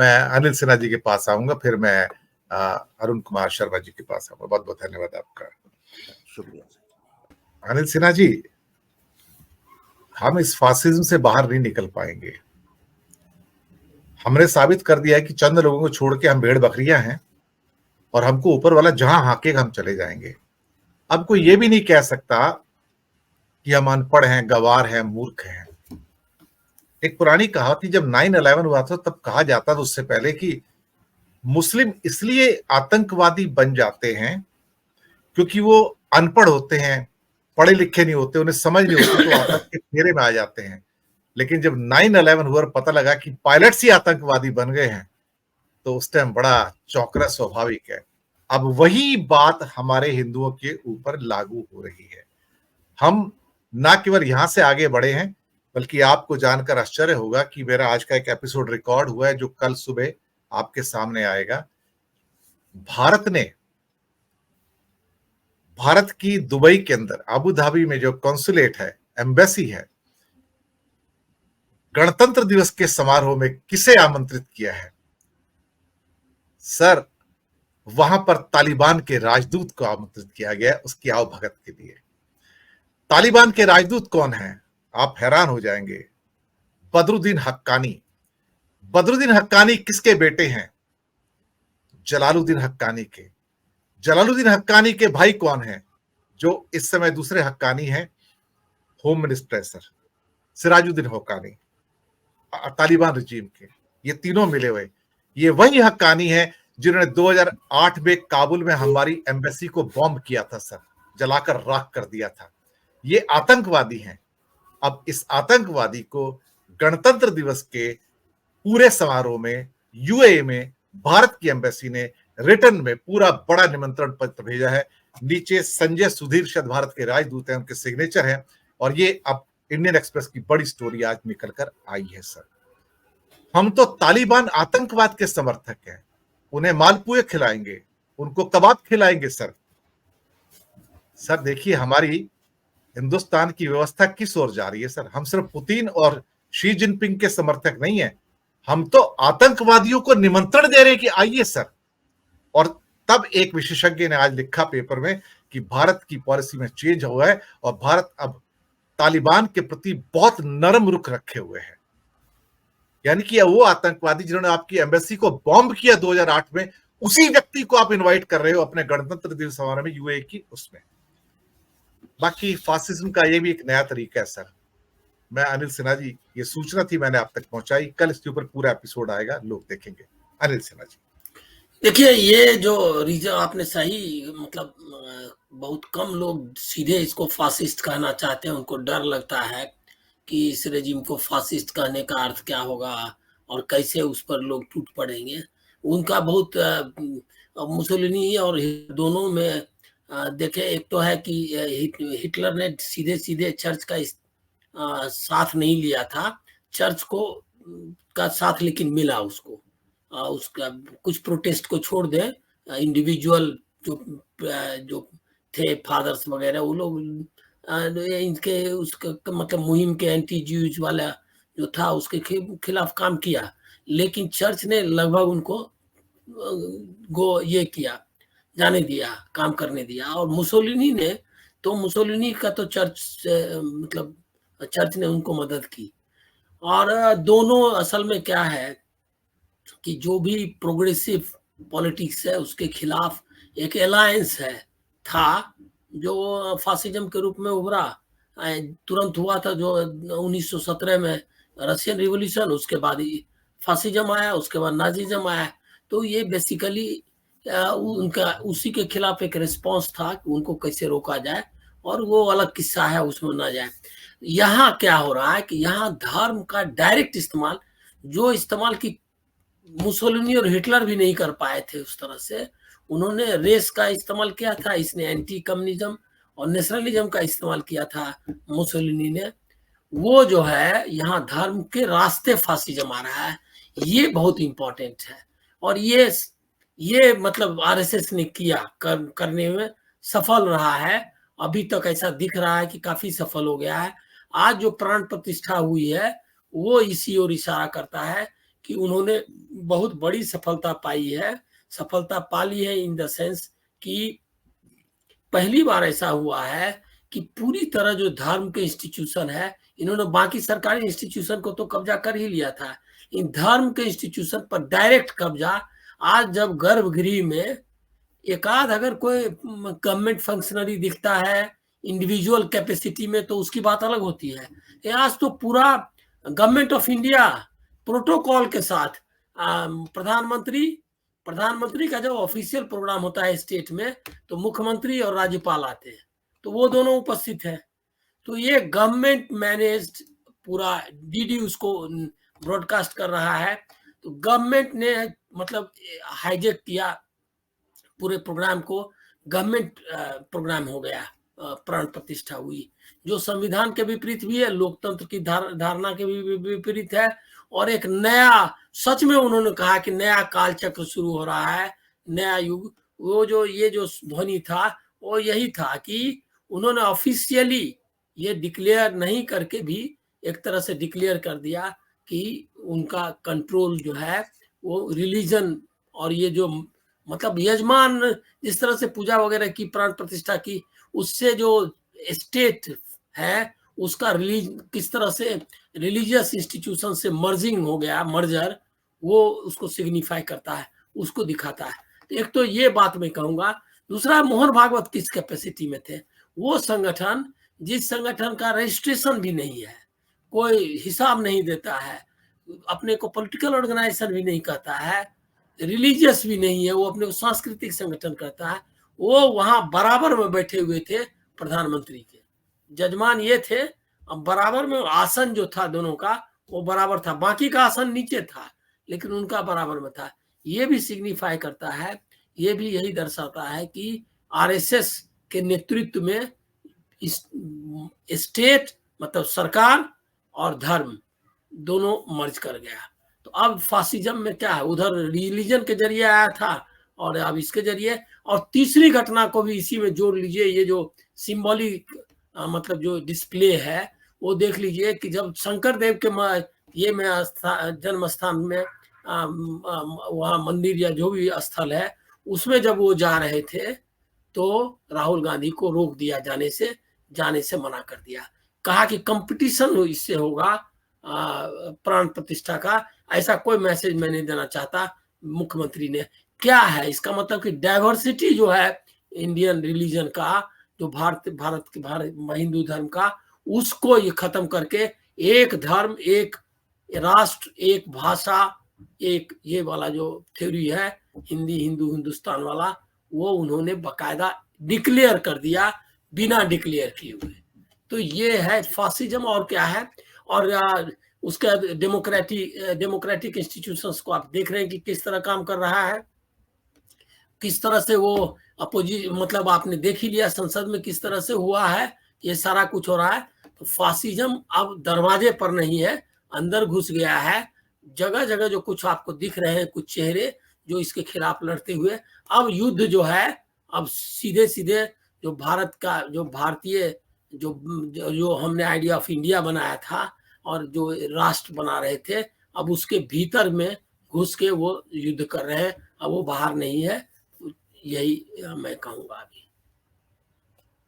मैं अनिल सिन्हा जी के पास आऊंगा, फिर मैं अरुण कुमार शर्मा जी के पास आऊंगा। बहुत बहुत धन्यवाद आपका। शुक्रिया। अनिल सिन्हा जी, हम इस फासिज्म से बाहर नहीं निकल पाएंगे। हमने साबित कर दिया है कि चंद लोगों को छोड़ के हम भेड़ बकरियां हैं, और हमको ऊपर वाला जहां हाकेगा हम चले जाएंगे। अब कोई ये भी नहीं कह सकता कि हम अनपढ़ हैं, गवार हैं, मूर्ख हैं। एक पुरानी कहावत थी, जब 9/11 हुआ था तब कहा जाता था उससे पहले कि मुस्लिम इसलिए आतंकवादी बन जाते हैं क्योंकि वो अनपढ़ होते हैं, पढ़े लिखे नहीं होते, उन्हें समझ नहीं होती, तो आतंक के घेरे में आ जाते हैं। लेकिन जब 9/11 हुआ और पता लगा कि पायलट्स ही आतंकवादी बन गए हैं, तो उस टाइम बड़ा चौंकना स्वाभाविक है। अब वही बात हमारे हिंदुओं के ऊपर लागू हो रही है। हम ना केवल यहां से आगे बढ़े हैं, बल्कि आपको जानकर आश्चर्य होगा कि मेरा आज का एक एपिसोड रिकॉर्ड हुआ है जो कल सुबह आपके सामने आएगा। भारत की दुबई के अंदर अबू धाबी में जो कॉन्सुलेट है, एम्बेसी है, गणतंत्र दिवस के समारोह में किसे आमंत्रित किया है? सर, वहां पर तालिबान के राजदूत को आमंत्रित किया गया उसकी आवभगत के लिए। तालिबान के राजदूत कौन हैं? आप हैरान हो जाएंगे। बदरुद्दीन हक्कानी। बदरुद्दीन हक्कानी किसके बेटे हैं? जलालुद्दीन हक्कानी के। जलालुद्दीन हक्कानी के भाई कौन हैं? जो इस समय दूसरे हक्कानी हैं, home minister sir, Sirajuddin Haqqani, Taliban regime के। ये तीनों मिले हुए, ये वही हक्कानी है जिन्होंने 2008 में काबुल में हमारी एम्बेसी को बॉम्ब किया था सर, जलाकर राख कर दिया था। ये आतंकवादी हैं। अब इस आतंकवादी को गणतंत्र दिवस के पूरे समारोह में यूएई में भारत की एम्बेसी ने रिटर्न में पूरा बड़ा निमंत्रण पत्र भेजा है। नीचे संजय सुधीर शायद भारत के राजदूत हैं, उनके सिग्नेचर हैं, और ये अब इंडियन एक्सप्रेस की बड़ी स्टोरी आज निकल कर आई है सर। हम तो तालिबान आतंकवाद के समर्थक हैं, उन्हें मालपुए खिलाएंगे, उनको कबाब खिलाएंगे सर। सर देखिए, हमारी हिंदुस्तान की व्यवस्था किस ओर जा रही है सर। हम सिर्फ पुतिन और शी जिनपिंग के समर्थक नहीं है, हम तो आतंकवादियों को निमंत्रण दे रहे हैं कि आइए सर। और तब एक विशेषज्ञ ने आज लिखा पेपर में कि भारत की पॉलिसी में चेंज हुआ है और भारत अब तालिबान के प्रति बहुत नरम रुख रखे हुए है। यानी कि वो आतंकवादी जिन्होंने आपकी एम्बेसी को बॉम्ब किया 2008 में, उसी व्यक्ति को आप इनवाइट कर रहे हो अपने गणतंत्र दिवस समारोह में यूएई की उसमें। बाकी फासिज्म का ये भी एक नया तरीका है सर। मैं अनिल सिन्हा जी, ये सूचना थी, मैंने आप तक पहुंचाई। कल इसके ऊपर पूरा एपिसोड आएगा, लोग देखेंगे। अनिल सिन्हा जी, देखिए, ये जो रीजन आपने सही, मतलब बहुत कम लोग सीधे इसको फासिस्ट कहना चाहते हैं। उनको डर लगता है कि इस रेजिम को फासिस्ट कहने का अर्थ क्या होगा और कैसे उस पर लोग टूट पड़ेंगे। उनका बहुत मुसोलिनी और दोनों में देखे, एक तो है कि हिटलर ने सीधे सीधे चर्च का साथ नहीं लिया था। चर्च को का साथ लेकिन मिला उसको। उसका कुछ प्रोटेस्ट को छोड़ दे, इंडिविजुअल जो थे फादर्स वगैरह, वो लोग इनके उसका मतलब मुहिम के एंटी ज्यूज वाला जो था उसके खिलाफ काम किया। लेकिन चर्च ने लगभग उनको ये किया, जाने दिया, काम करने दिया। और मुसोलिनी ने तो मुसोलिनी का तो चर्च मतलब चर्च ने उनको मदद की। और दोनों असल में क्या है कि जो भी प्रोग्रेसिव पॉलिटिक्स है उसके खिलाफ एक अलायंस है था, जो फासिज्म के रूप में उभरा। तुरंत हुआ था जो 1917 में रशियन रिवॉल्यूशन, उसके बाद फासिज्म आया, उसके बाद नाजिज्म आया। तो ये बेसिकली उनका उसी के खिलाफ एक रिस्पांस था कि उनको कैसे रोका जाए, और वो अलग किस्सा है, उसमें ना जाए। यहाँ क्या हो रहा है कि यहाँ धर्म का डायरेक्ट इस्तेमाल, जो इस्तेमाल की मुसोलिनी और हिटलर भी नहीं कर पाए थे उस तरह से, उन्होंने रेस का इस्तेमाल किया था। इसने एंटी कम्युनिज्म और नेशनलिज्म का इस्तेमाल किया था मुसोलिनी ने। वो जो है यहाँ धर्म के रास्ते फासिज्म आ रहा है, ये बहुत इंपॉर्टेंट है। और ये मतलब आरएसएस ने किया, करने में सफल रहा है। अभी तक ऐसा दिख रहा है कि काफी सफल हो गया है। आज जो प्राण प्रतिष्ठा हुई है वो इसी ओर इशारा करता है कि उन्होंने बहुत बड़ी सफलता पाई है, सफलता पा ली है इन द सेंस कि पहली बार ऐसा हुआ है कि पूरी तरह जो धर्म के इंस्टीट्यूशन है, इन्होंने बाकी सरकारी इंस्टीट्यूशन को तो कब्जा कर ही लिया था, इन धर्म के इंस्टीट्यूशन पर डायरेक्ट कब्जा। आज जब गर्भगृह में एकाध अगर कोई गवर्नमेंट फंक्शनरी दिखता है इंडिविजुअल कैपेसिटी में, तो उसकी बात अलग होती है। आज तो पूरा गवर्नमेंट ऑफ इंडिया प्रोटोकॉल के साथ प्रधानमंत्री का जब ऑफिशियल प्रोग्राम होता है स्टेट में, तो मुख्यमंत्री और राज्यपाल आते हैं, तो वो दोनों उपस्थित हैं। तो ये गवर्नमेंट मैनेज्ड पूरा डीडी उसको ब्रॉडकास्ट कर रहा है। तो गवर्नमेंट ने मतलब हाईजेक किया पूरे प्रोग्राम को, गवर्नमेंट प्रोग्राम हो गया, प्राण प्रतिष्ठा हुई, जो संविधान के विपरीत भी है, लोकतंत्र की धारणा के भी विपरीत है। और एक नया, सच में उन्होंने कहा कि नया काल चक्र शुरू हो रहा है, नया युग। वो जो ये जो ध्वनि था वो यही था कि उन्होंने ऑफिशियली ये डिक्लेयर नहीं करके भी एक तरह से डिक्लेयर कर दिया कि उनका कंट्रोल जो है वो रिलीजन और ये जो मतलब यजमान जिस तरह से पूजा वगैरह की, प्राण प्रतिष्ठा की, उससे जो स्टेट है उसका किस तरह से रिलीजियस इंस्टीट्यूशन से मर्जिंग हो गया, मर्जर, वो उसको सिग्निफाई करता है, उसको दिखाता है। तो एक तो ये बात मैं कहूंगा। दूसरा, मोहन भागवत किस कैपेसिटी में थे? वो संगठन जिस संगठन का रजिस्ट्रेशन भी नहीं है, कोई हिसाब नहीं देता है, अपने को पॉलिटिकल ऑर्गेनाइजेशन भी नहीं कहता है, रिलीजियस भी नहीं है, वो अपने को सांस्कृतिक संगठन कहता है, वो वहां बराबर में बैठे हुए थे प्रधानमंत्री के। जजमान ये थे, अब बराबर में आसन जो था दोनों का वो बराबर था, बाकी का आसन नीचे था लेकिन उनका बराबर में था। ये भी सिग्निफाई करता है, ये भी यही दर्शाता है कि आरएसएस के नेतृत्व में स्टेट मतलब सरकार और धर्म दोनों मर्ज कर गया। तो अब फासिज्म में क्या है, उधर रिलीजन के जरिए आया था और अब इसके जरिए। और तीसरी घटना को भी इसी में जोड़ लीजिए, ये जो सिंबॉलिक मतलब जो डिस्प्ले है वो देख लीजिए कि जब शंकर देव के ये में जन्म स्थान में वहाँ मंदिर या जो भी स्थल है उसमें जब वो जा रहे थे तो राहुल गांधी को रोक दिया, जाने से मना कर दिया, कहा कि कंपटीशन इससे होगा प्राण प्रतिष्ठा का, ऐसा कोई मैसेज मैं नहीं देना चाहता मुख्यमंत्री ने। क्या है इसका मतलब कि डाइवर्सिटी जो है इंडियन रिलीजन का, जो भारत हिंदू धर्म का, उसको ये खत्म करके एक धर्म, एक राष्ट्र, एक भाषा, एक ये वाला जो थ्योरी है हिंदी हिंदू हिंदुस्तान वाला, वो उन्होंने बकायदा डिक्लेयर कर दिया बिना डिक्लेयर किए हुए। तो ये है फासिज्म। और क्या है, और उसका डेमोक्रेटिक इंस्टीट्यूशंस को आप देख रहे हैं कि किस तरह काम कर रहा है, किस तरह से वो मतलब आपने देख ही लिया संसद में किस तरह से हुआ है, ये सारा कुछ हो रहा है। तो फासिज्म अब दरवाजे पर नहीं है, अंदर घुस गया है। जगह जगह जो कुछ आपको दिख रहे हैं कुछ चेहरे जो इसके खिलाफ लड़ते हुए, अब युद्ध जो है अब सीधे सीधे जो भारत का जो भारतीय जो हमने आइडिया ऑफ इंडिया बनाया था और जो राष्ट्र बना रहे थे, अब उसके भीतर में घुस के वो युद्ध कर रहे हैं, अब वो बाहर नहीं है। यही मैं कहूँगा अभी।